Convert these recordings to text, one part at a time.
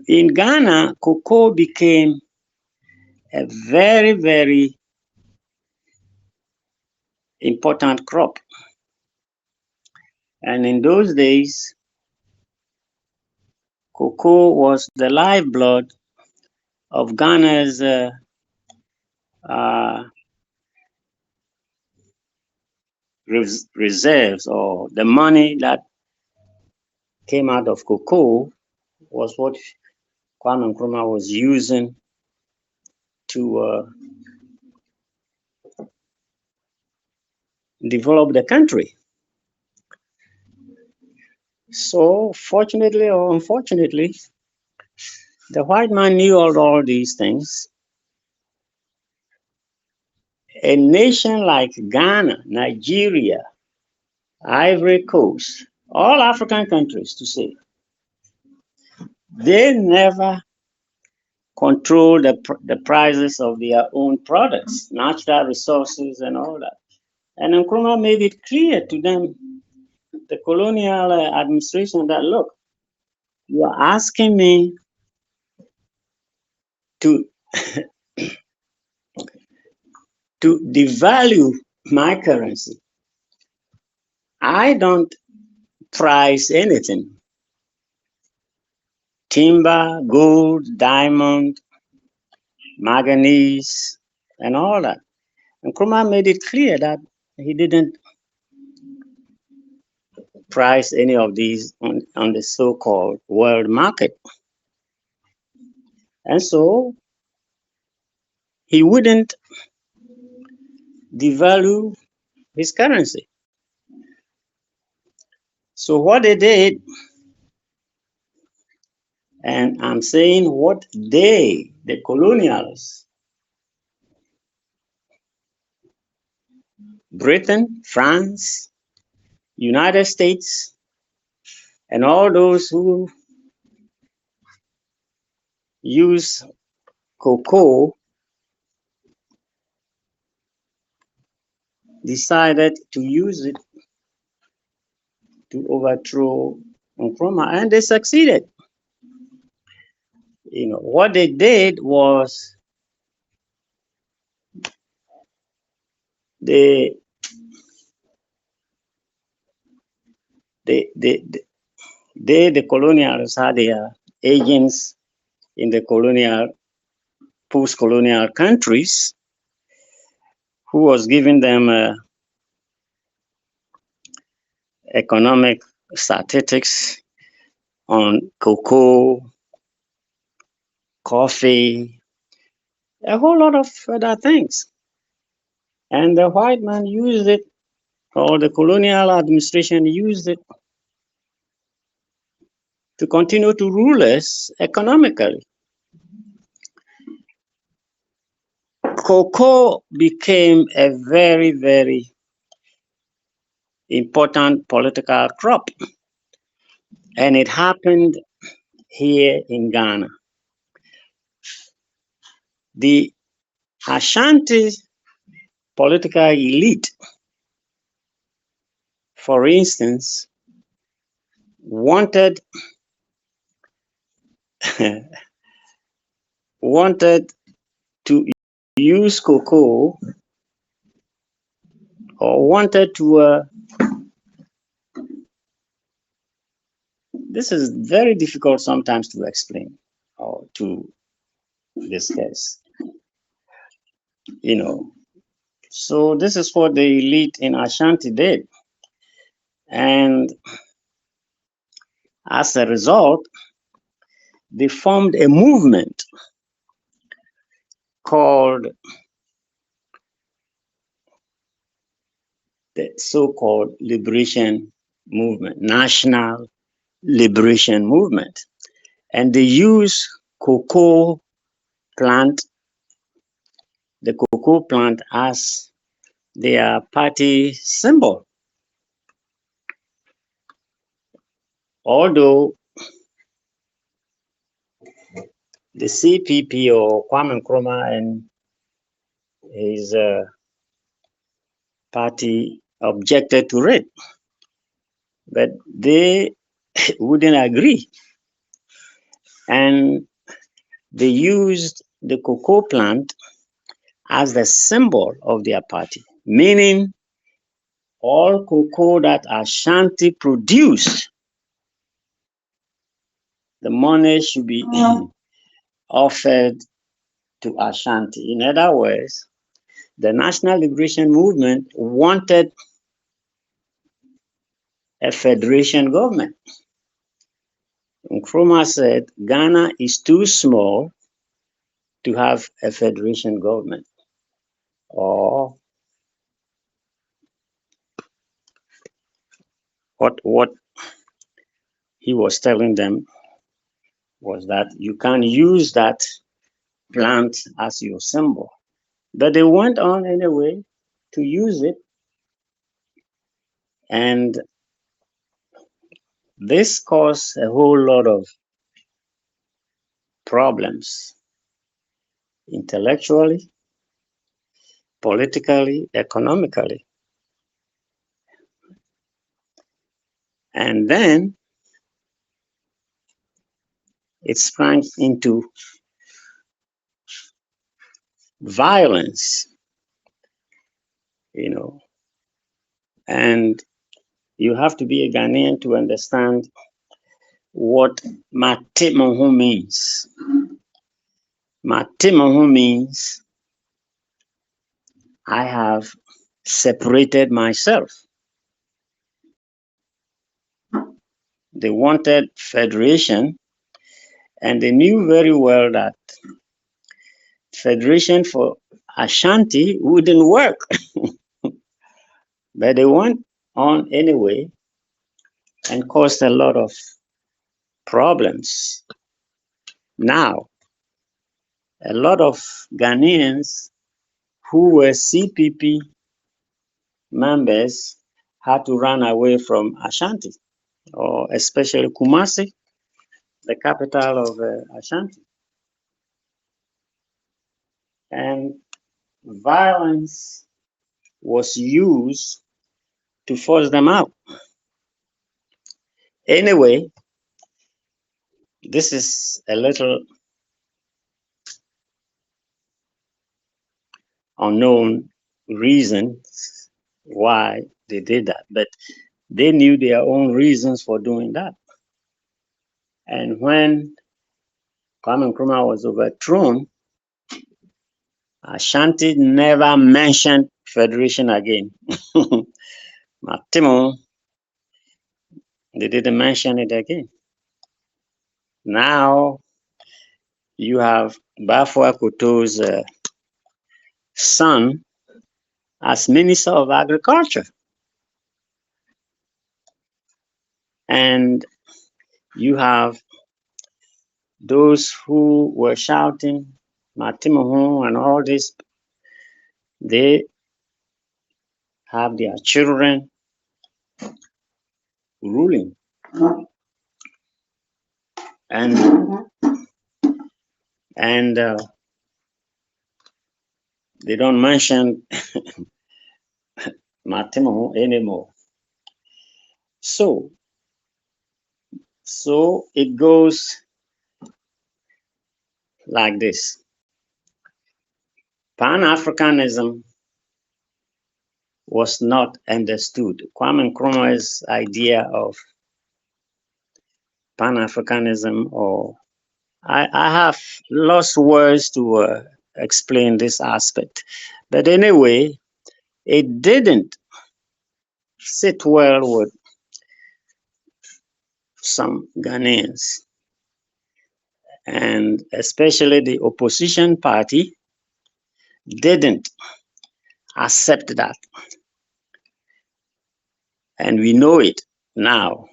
In Ghana, cocoa became a very, very important crop. And in those days, cocoa was the lifeblood of Ghana's uh, reserves, or the money that came out of cocoa was what Kwame Nkrumah was using to develop the country. So, fortunately or unfortunately, the white man knew all these things. A nation like Ghana, Nigeria, Ivory Coast, all African countries to say, they never control the prices of their own products, natural resources and all that. And Nkrumah made it clear to them, the colonial administration, that look, you are asking me to to devalue my currency. I don't price anything. Timber, gold, diamond, manganese, and all that. And Nkrumah made it clear that he didn't price any of these on the so-called world market. And so he wouldn't devalue his currency. So what they did, and I'm saying what they, the colonialists, Britain, France, United States, and all those who use cocoa decided to use it to overthrow Nkrumah, and they succeeded. What they did was they the colonials had their agents in the post-colonial countries who was giving them economic statistics on cocoa, coffee, a whole lot of other things. And the white man used it, or the colonial administration used it to continue to rule us economically. Cocoa became a very, very important political crop, and it happened here in Ghana. The Ashanti political elite, for instance, wanted to use cocoa, or wanted to this is very difficult sometimes to explain or to discuss. So this is what the elite in Ashanti did, and as a result, they formed a movement called the so-called liberation movement, national liberation movement. And they use cocoa plant, the cocoa plant, as their party symbol. Although the CPP, or Kwame Nkrumah, and his party objected to it, but they wouldn't agree. And they used the cocoa plant as the symbol of their party, meaning all cocoa that Ashanti produced, the money should be offered to Ashanti. In other words, the National Liberation Movement wanted a federation government. Nkrumah said Ghana is too small to have a federation government. Or what he was telling them was that you can use that plant as your symbol. But they went on anyway to use it, and this caused a whole lot of problems intellectually, politically, economically. And then it sprang into violence, you know. And you have to be a Ghanaian to understand what Matemahu means. Matemahu means I have separated myself. They wanted federation, and they knew very well that federation for Ashanti wouldn't work. But they went on anyway and caused a lot of problems. Now, a lot of Ghanaians who were CPP members had to run away from Ashanti, or especially Kumasi, the capital of Ashanti. And violence was used to force them out. Anyway, this is a little unknown reasons why they did that, but they knew their own reasons for doing that. And when Kwame Nkrumah was overthrown, Ashanti never mentioned federation again. Matimo, they didn't mention it again. Now you have Bafwa Kuto's son as Minister of Agriculture. And you have those who were shouting Matimo and all this, they have their children ruling. And they don't mention Matimo anymore. So it goes like this. Pan-Africanism was not understood. Kwame Nkrumah's idea of Pan-Africanism, or I have lost words to explain this aspect. But anyway, it didn't sit well with some Ghanaians, and especially the opposition party didn't accept that. And we know it now,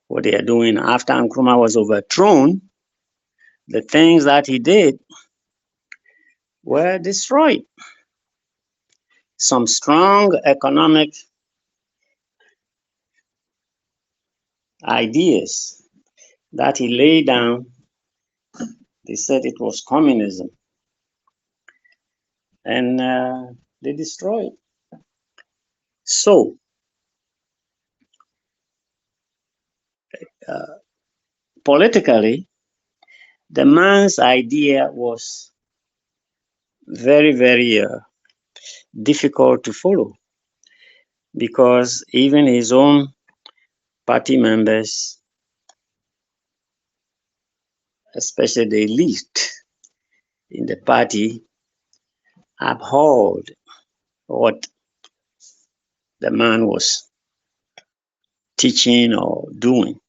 what they are doing after Nkrumah was overthrown. The things that he did were destroyed. Some strong economic ideas that he laid down, they said it was communism. And they destroyed. So, politically, The man's idea was very, very difficult to follow, because even his own party members, especially the elite in the party, abhorred what the man was teaching or doing.